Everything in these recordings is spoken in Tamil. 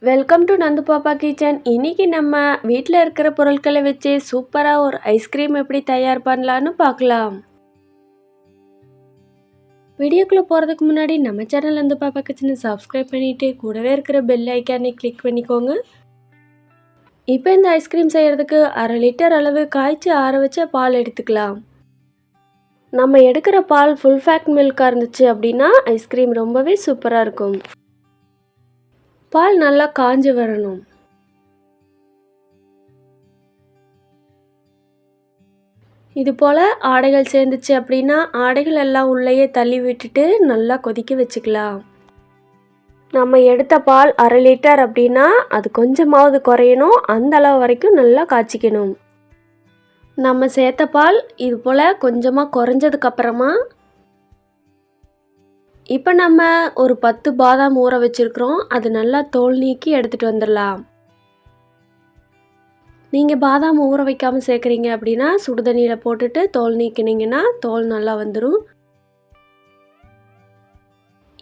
வெல்கம் டு நந்து பாப்பா கிச்சன். இன்னைக்கு நம்ம வீட்டில் இருக்கிற பொருட்களை வச்சு சூப்பராக ஒரு ஐஸ்கிரீம் எப்படி தயார் பண்ணலான்னு பார்க்கலாம். வீடியோக்குள்ளே போகிறதுக்கு முன்னாடி நம்ம சேனல் நந்து பாப்பா கிச்சனை சப்ஸ்கிரைப் பண்ணிவிட்டு கூடவே இருக்கிற பெல் ஐக்கானை கிளிக் பண்ணிக்கோங்க. இப்போ இந்த ஐஸ்கிரீம் செய்கிறதுக்கு 1/2 லிட்டர் அளவு காய்ச்சி ஆற வச்ச பால் எடுத்துக்கலாம். நம்ம எடுக்கிற பால் ஃபுல் ஃபேட் மில்காக இருந்துச்சு அப்படின்னா ஐஸ்கிரீம் ரொம்பவே சூப்பராக இருக்கும். பால் நல்லா காஞ்சு வரணும். இது போல் ஆடைகள் சேர்ந்துச்சு அப்படின்னா ஆடைகள் எல்லாம் உள்ளேயே தள்ளி விட்டுட்டு நல்லா கொதிக்க வச்சுக்கலாம். நம்ம எடுத்த பால் 1/2 லிட்டர் அப்படின்னா அது கொஞ்சமாவது குறையணும், அந்த அளவு வரைக்கும் நல்லா காய்ச்சிக்கணும். நம்ம சேர்த்த பால் இது போல் கொஞ்சமாக குறைஞ்சதுக்கப்புறமா இப்போ நம்ம ஒரு 10 பாதாம் ஊற வச்சுருக்கிறோம். அது நல்லா தோல் நீக்கி எடுத்துகிட்டு வந்துடலாம். நீங்கள் பாதாம் ஊற வைக்காமல் சேர்க்குறீங்க அப்படின்னா சுடுதண்ணியில் போட்டுட்டு தோல் நீக்கினீங்கன்னா தோல் நல்லா வந்துடும்.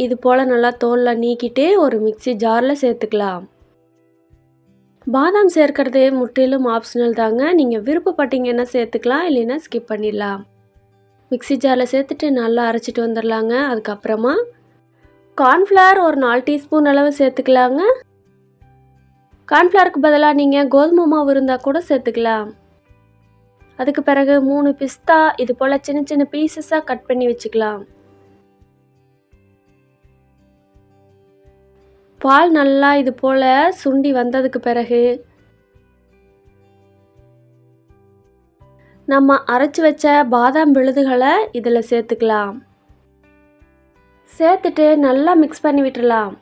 இது போல் நல்லா தோலில் நீக்கிட்டு ஒரு மிக்ஸி ஜாரில் சேர்த்துக்கலாம். பாதாம் சேர்க்கறது முற்றிலும் ஆப்ஷனல் தாங்க. நீங்கள் விருப்பப்பட்டீங்கன்னா சேர்த்துக்கலாம், இல்லைன்னா ஸ்கிப் பண்ணிடலாம். மிக்ஸி ஜாரில் சேர்த்துட்டு நல்லா அரைச்சிட்டு வந்துடலாங்க. அதுக்கப்புறமா கார்ன்ஃப்ளவர் ஒரு 4 டீஸ்பூன் அளவு சேர்த்துக்கலாங்க. கார்ன்ஃப்ளவருக்கு பதிலாக நீங்கள் கோதுமை மாவு இருந்தால் கூட சேர்த்துக்கலாம். அதுக்கு பிறகு 3 பிஸ்தா இது போல் சின்ன சின்ன பீசஸாக கட் பண்ணி வச்சுக்கலாம். பால் நல்லா இது போல் சுண்டி வந்ததுக்கு பிறகு நம்ம அரைச்சி வச்ச பாதாம் விழுதுகளை இதில் சேர்த்துக்கலாம். சேர்த்துட்டு நல்லா மிக்ஸ் பண்ணி விட்டுடலாம்.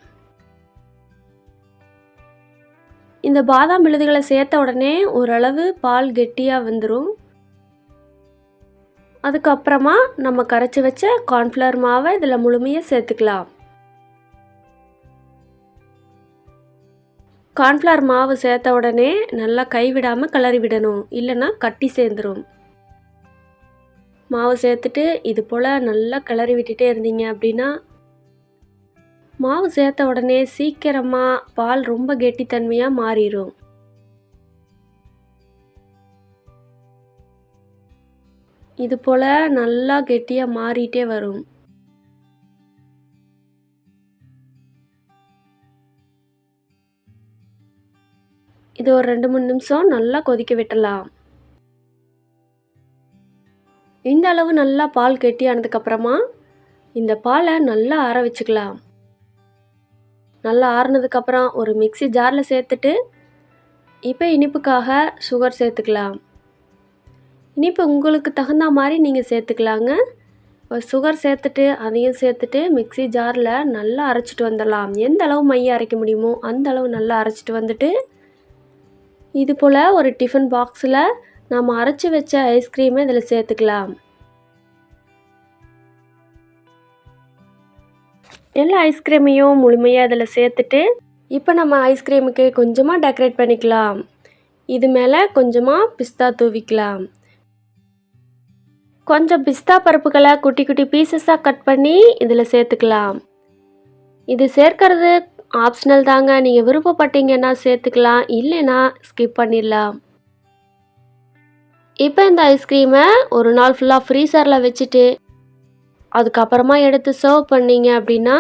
இந்த பாதாம் விழுதுகளை சேர்த்த உடனே ஓரளவு பால் கெட்டியாக வந்துடும். அதுக்கப்புறமா நம்ம கரைச்சி வச்ச கார்ன்ஃப்ளவர் மாவை இதில் முழுமையாக சேர்த்துக்கலாம். கார்ன்ஃப்ளவர் மாவு சேர்த்த உடனே நல்லா கைவிடாமல் கிளறி விடணும், இல்லைன்னா கட்டி சேர்ந்துடும். மாவு சேர்த்துட்டு இது போல் நல்லா கிளறி விட்டுட்டே இருந்தீங்க அப்படின்னா மாவு சேர்த்த உடனே சீக்கிரமாக பால் ரொம்ப கெட்டித்தன்மையாக மாறிடும். இது போல் நல்லா கெட்டியாக மாறிட்டே வரும். இது ஒரு 2-3 நிமிஷம் நல்லா கொதிக்க விட்டலாம். இந்த அளவு நல்லா பால் கெட்டியானதுக்கப்புறமா இந்த பாலை நல்லா ஆற வச்சுக்கலாம். நல்லா ஆறுனதுக்கப்புறம் ஒரு மிக்ஸி ஜாரில் சேர்த்துட்டு இப்போ இனிப்புக்காக சுகர் சேர்த்துக்கலாம். இனிப்பு உங்களுக்கு தகுந்த மாதிரி நீங்கள் சேர்த்துக்கலாங்க. சுகர் சேர்த்துட்டு அதையும் சேர்த்துட்டு மிக்ஸி ஜாரில் நல்லா அரைச்சிட்டு வந்துடலாம். எந்த அளவு மைய அரைக்க முடியுமோ அந்த அளவு நல்லா அரைச்சிட்டு வந்துட்டு இது போல் ஒரு டிஃபன் பாக்ஸில் நம்ம அரைச்சி வச்ச ஐஸ்கிரீமை இதில் சேர்த்துக்கலாம். எல்லா ஐஸ்கிரீமையும் முழுமையாக அதில் சேர்த்துட்டு இப்போ நம்ம ஐஸ்கிரீமுக்கு கொஞ்சமாக டெக்கரேட் பண்ணிக்கலாம். இது மேலே கொஞ்சமாக பிஸ்தா தூவிக்கலாம். கொஞ்சம் பிஸ்தா பருப்புகளை குட்டி குட்டி பீசஸாக கட் பண்ணி இதில் சேர்த்துக்கலாம். இது சேர்க்கறது ஆப்ஷனல் தாங்க. நீங்கள் விருப்பப்பட்டீங்கன்னா சேர்த்துக்கலாம், இல்லைன்னா ஸ்கிப் பண்ணிடலாம். இப்போ இந்த ஐஸ்கிரீமை ஒரு நாள் ஃபுல்லாக ஃப்ரீசரில் வச்சுட்டு அதுக்கப்புறமா எடுத்து சர்வ் பண்ணிங்க அப்படின்னா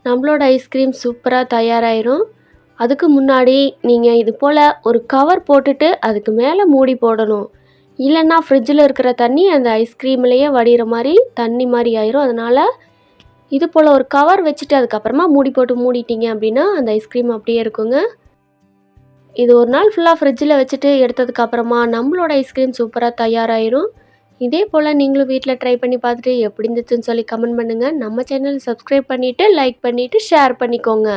நம்மளோட ஐஸ்கிரீம் சூப்பராக தயாராகிடும். அதுக்கு முன்னாடி நீங்கள் இது போல் ஒரு கவர் போட்டுட்டு அதுக்கு மேலே மூடி போடணும், இல்லைன்னா ஃப்ரிட்ஜில் இருக்கிற தண்ணி அந்த ஐஸ்கிரீம்லேயே வடிகிற மாதிரி தண்ணி மாதிரி ஆயிரும். அதனால் இது போல் ஒரு கவர் வச்சுட்டு அதுக்கப்புறமா மூடி போட்டு மூடிட்டீங்க அப்படின்னா அந்த ஐஸ்கிரீம் அப்படியே இருக்குங்க. இது ஒரு நாள் ஃபுல்லாக ஃப்ரிட்ஜில் வச்சுட்டு எடுத்ததுக்கப்புறமா நம்மளோட ஐஸ்கிரீம் சூப்பராக தயாராகிடும். இதே போல் நீங்களும் வீட்டில் ட்ரை பண்ணி பார்த்துட்டு எப்படி இருந்துச்சுன்னு சொல்லி கமெண்ட் பண்ணுங்கள். நம்ம சேனல் சப்ஸ்கிரைப் பண்ணிவிட்டு லைக் பண்ணிவிட்டு ஷேர் பண்ணிக்கோங்க.